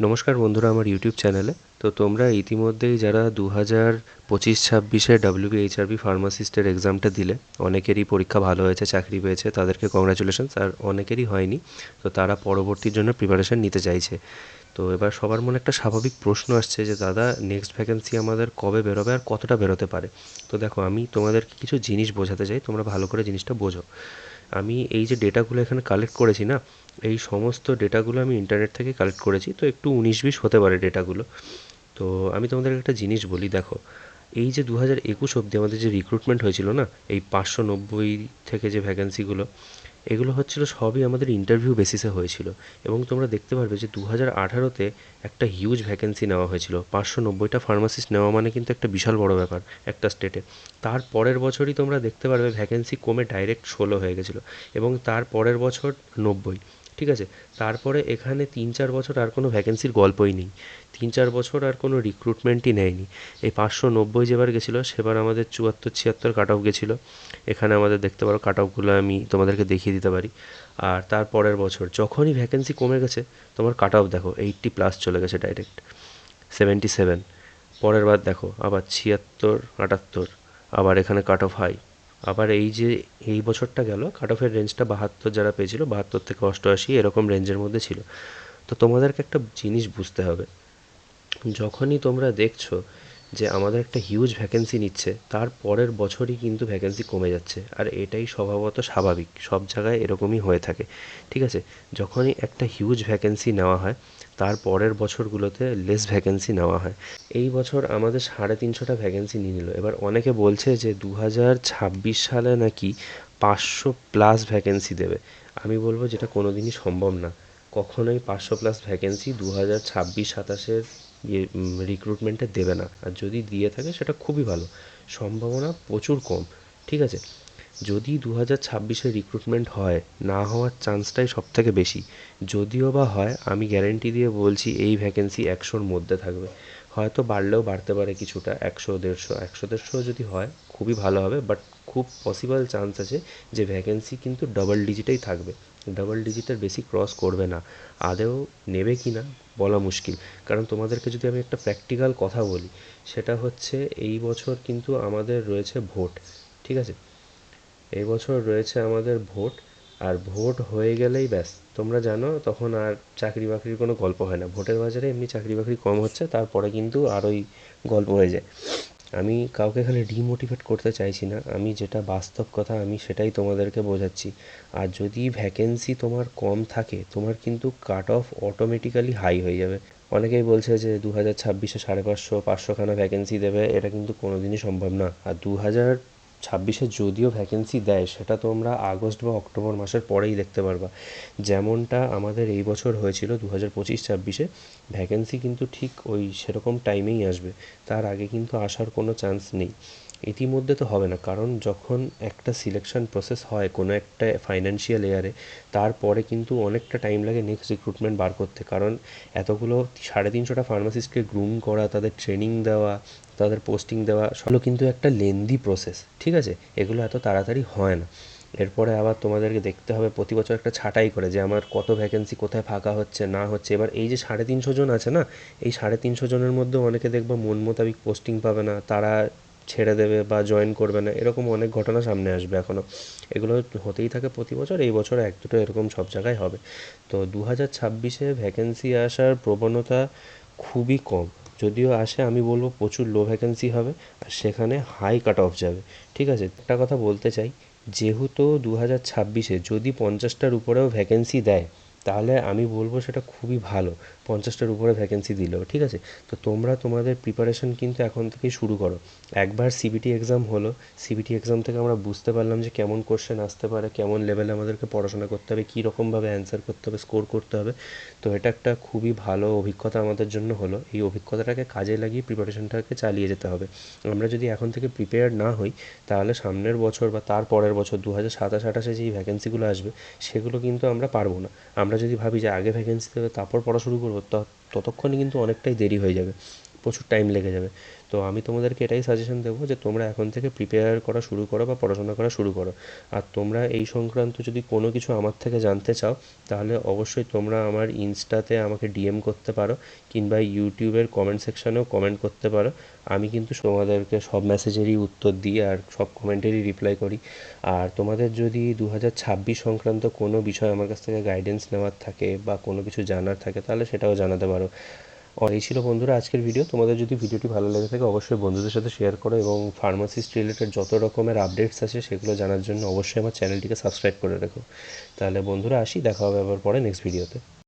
নমস্কার বন্ধুরা আমার ইউটিউব চ্যানেলে। তো তোমরা ইতিমধ্যেই যারা 2025-26-এ WBHRB ফার্মাসিস্টের এক্সামটা দিলে, অনেকেরই পরীক্ষা ভালো হয়েছে, চাকরি পেয়েছে, তাদেরকে কংগ্রাচুলেশনস। আর অনেকেরই হয়নি, তো তারা পরবর্তীর জন্য প্রিপারেশান নিতে চাইছে। তো এবার সবার মনে একটা স্বাভাবিক প্রশ্ন আসছে যে দাদা, নেক্সট ভ্যাকেন্সি আমাদের কবে বেরোবে আর কতটা বেরোতে পারে। তো দেখো, আমি তোমাদেরকে কিছু জিনিস বোঝাতে চাই, তোমরা ভালো করে জিনিসটা বোঝো। আমি এই যে ডেটাগুলো এখানে কালেক্ট করেছি না, এই সমস্ত ডেটাগুলো আমি ইন্টারনেট থেকে কালেক্ট করেছি, তো একটু 19-20 হতে পারে ডেটাগুলো। তো আমি তোমাদের একটা জিনিস বলি, দেখো, এই যে 2021 অবধি আমাদের যে রিক্রুটমেন্ট হয়েছিল না, এই 590 থেকে যে ভ্যাকেন্সিগুলো, এগুলো হচ্ছিল সবই আমাদের ইন্টারভিউ বেসিসে হয়েছিল। এবং তোমরা দেখতে পারবে যে 2018-তে একটা হিউজ ভ্যাকেন্সি নেওয়া হয়েছিল। 590টা ফার্মাসিস্ট নেওয়া মানে কিন্তু একটা বিশাল বড় ব্যাপার একটা স্টেটে। তার পরের বছরই তোমরা দেখতে পারবে ভ্যাকেন্সি কমে ডাইরেক্ট 16 হয়ে গেছিলো, এবং তার পরের বছর 90। ঠিক আছে, তারপরে এখানে 3-4 বছর আর কোনো ভ্যাকেন্সির গল্পই নেই। 3-4 বছর আর কোনো রিক্রুটমেন্টই নেয়নি। এই 590 যেবার গেছিলো, সেবার আমাদের 74-76 কাট অফ গেছিলো। এখানে আমাদের দেখতে পারো কাট অফগুলো আমি তোমাদেরকে দেখিয়ে দিতে পারি। আর তার পরের বছর যখনই ভ্যাকেন্সি কমে গেছে, তোমার কাট অফ দেখো 80+ চলে গেছে ডাইরেক্ট, 77। পরের বার দেখো আবার 76-78, আবার এখানে কাট অফ হাই। আবার এই যে এই বছরটা গেল, কাট অফের রেঞ্জটা 72 যারা পেয়েছিল, 72 থেকে 88 এরকম রেঞ্জের মধ্যে ছিল। তো তোমাদেরকে একটা জিনিস বুঝতে হবে, যখনই তোমরা দেখছো যে আমাদের একটা হিউজ ভ্যাকেন্সি নিচ্ছে, তার পরের বছরই কিন্তু ভ্যাকেন্সি কমে যাচ্ছে। আর এটাই স্বভাবত স্বাভাবিক, সব জায়গায় এরকমই হয়ে থাকে। ঠিক আছে, যখনই একটা হিউজ ভ্যাকেন্সি নেওয়া হয়, তার পরের বছরগুলোতে লেস ভ্যাকেন্সি নেওয়া হয়। এই বছর আমাদের 350টা ভ্যাকেন্সি নিয়ে নিল। এবার অনেকে বলছে যে 2026 সালে নাকি 500+ ভ্যাকেন্সি দেবে। আমি বলবো যেটা কোনো দিনই সম্ভব না। কখনোই 500+ ভ্যাকেন্সি 2026-27-এর রিক্রুটমেন্টে দেবে না। আর যদি দিয়ে থাকে সেটা খুবই ভালো, সম্ভাবনা প্রচুর কম। ঠিক আছে, যদি 2026-এর রিক্রুটমেন্ট হয়, না হওয়ার চান্সটাই সব থেকে বেশি। যদিও বা হয়, আমি গ্যারেন্টি দিয়ে বলছি এই ভ্যাকেন্সি 100-র মধ্যে থাকবে। হয়তো বাড়লেও বাড়তে পারে কিছুটা, 100-150 যদি হয় খুবই ভালো হবে, বাট খুব পসিবল চান্স আছে যে ভ্যাকেন্সি কিন্তু ডবল ডিজিটেই থাকবে। ডবল ডিজিটের বেশি ক্রস করবে না। আদৌ নেবে কি না বলা মুশকিল। কারণ তোমাদেরকে যদি আমি একটা প্র্যাকটিক্যাল কথা বলি, সেটা হচ্ছে এই বছর কিন্তু আমাদের রয়েছে ভোট। ঠিক আছে, এই বছর রয়েছে আমাদের ভোট। আর ভোট হয়ে গেলেই ব্যাস, তোমরা জানো তখন আর চাকরি বাকরির কোনো গল্প হয় না। ভোটের বাজারে এমনি চাকরি বাকরি কম হচ্ছে, তারপরে কিন্তু আরোই গল্প হয়ে যায়। আমি কাউকে এখানে ডিমোটিভেট করতে চাইছি না, আমি যেটা বাস্তব কথা আমি সেটাই তোমাদেরকে বোঝাচ্ছি। আর যদি ভ্যাকেন্সি তোমার কম থাকে, তোমার কিন্তু কাট অফ অটোমেটিক্যালি হাই হয়ে যাবে। অনেকেই বলছে যে 2026-এ 550-500খানা ভ্যাকেন্সি দেবে, এটা কিন্তু কোনো দিনই সম্ভব না। আর 2026-এ যদিও ভ্যাকেন্সি দেয়, সেটা তোমরা আগস্ট বা অক্টোবর মাসের পরেই দেখতে পারবা। যেমনটা আমাদের এই বছর হয়েছিল 2025-26-এ, ভ্যাকেন্সি কিন্তু ঠিক ওই সেরকম টাইমেই আসবে, তার আগে কিন্তু আসার কোনো চান্স নেই। ইতিমধ্যে তো হবে না, কারণ যখন একটা সিলেকশন প্রসেস হয় কোনো একটা ফাইন্যান্সিয়াল ইয়ারে, তারপরে কিন্তু অনেকটা টাইম লাগে নেক্সট রিক্রুটমেন্ট বার করতে। কারণ এতগুলো 350টা ফার্মাসিস্টকে গ্রুম করা, তাদের ট্রেনিং দেওয়া, তাদের পোস্টিং দেওয়া, সবগুলো কিন্তু একটা লেন্দি প্রসেস। ঠিক আছে, এগুলো এত তাড়াতাড়ি হয় না। এরপরে আবার তোমাদেরকে দেখতে হবে প্রতি বছর একটা ছাঁটাই করে যে আমার কত ভ্যাকেন্সি কোথায় ফাঁকা হচ্ছে না হচ্ছে। এবার এই যে 350 জন আছে না, এই 350 জনের মধ্যে অনেকে দেখবা মন মোতাবিক পোস্টিং পাবে না, তারা ছেড়ে দেবে বা জয়েন করবে না, এরকম অনেক ঘটনা সামনে আসবে এখনও। এগুলো হতেই থাকে প্রতি বছর, এই বছর 1-2টো এরকম সব জায়গায় হবে। তো 2026-এ ভ্যাকেন্সি আসার প্রবণতা খুবই কম। যদিও আসে, আমি বলবো প্রচুর লো ভ্যাকেন্সি হবে, আর সেখানে হাই কাট অফ যাবে। ঠিক আছে, একটা কথা বলতে চাই, যেহেতু 2026-এ যদি 50টার উপরেও ভ্যাকেন্সি দেয়, তাহলে আমি বলবো সেটা খুবই ভালো। 50টার উপরে ভ্যাকেন্সি দিলেও ঠিক আছে। তো তোমরা তোমাদের প্রিপারেশন কিন্তু এখন থেকেই শুরু করো। একবার সিবিটি এক্সাম হলো, সিবিটি এক্সাম থেকে আমরা বুঝতে পারলাম যে কেমন কোশ্চেন আসতে পারে, কেমন লেভেলে আমাদেরকে পড়াশোনা করতে হবে, কী রকমভাবে অ্যান্সার করতে হবে, স্কোর করতে হবে। তো এটা একটা খুবই ভালো অভিজ্ঞতা আমাদের জন্য হলো। এই অভিজ্ঞতাটাকে কাজে লাগিয়ে প্রিপারেশনটাকে চালিয়ে যেতে হবে। আমরা যদি এখন থেকে প্রিপেয়ার না হই, তাহলে সামনের বছর বা তার পরের বছর 2027-28-এ যেই ভ্যাকেন্সিগুলো আসবে, সেগুলো কিন্তু আমরা পারবো না। আমরা যদি ভাবি যে আগে ভ্যাকেন্সি দেবে তারপর পড়া শুরু করবো, ততক্ষণে কিন্তু অনেকটাই দেরি হয়ে যাবে। প্রচুর টাইম লেগে যাবে। তো আমি তোমাদেরকে এটাই সাজেশন দেবো যে তোমরা এখন থেকে প্রিপেয়ার করা শুরু করো বা পড়াশোনা করা শুরু করো। আর তোমরা এই সংক্রান্ত যদি কোনো কিছু আমার থেকে জানতে চাও তাহলে অবশ্যই তোমরা আমার ইনস্টাতে আমাকে ডিএম করতে পারো, কিংবা ইউটিউবের কমেন্ট সেকশানেও কমেন্ট করতে পারো। আমি কিন্তু তোমাদেরকে সব মেসেজেরই উত্তর দিই আর সব কমেন্টেরই রিপ্লাই করি। আর তোমাদের যদি 2026 সংক্রান্ত কোনো বিষয় আমার কাছ থেকে গাইডেন্স নেওয়ার থাকে বা কোনো কিছু জানার থাকে তাহলে সেটাও জানাতে পারো। এই ছিল বন্ধুরা আজকের ভিডিও। তোমাদের যদি ভিডিওটি ভালো লেগে থাকে অবশ্যই বন্ধুদের সাথে শেয়ার করো, এবং ফার্মাসিস্ট রিলেটেড যত রকমের আপডেটস আছে সেগুলো জানার জন্য অবশ্যই আমার চ্যানেলটিকে সাবস্ক্রাইব করে রেখো। তাহলে বন্ধুরা আসি, দেখা হবে আবার পরে নেক্সট ভিডিওতে।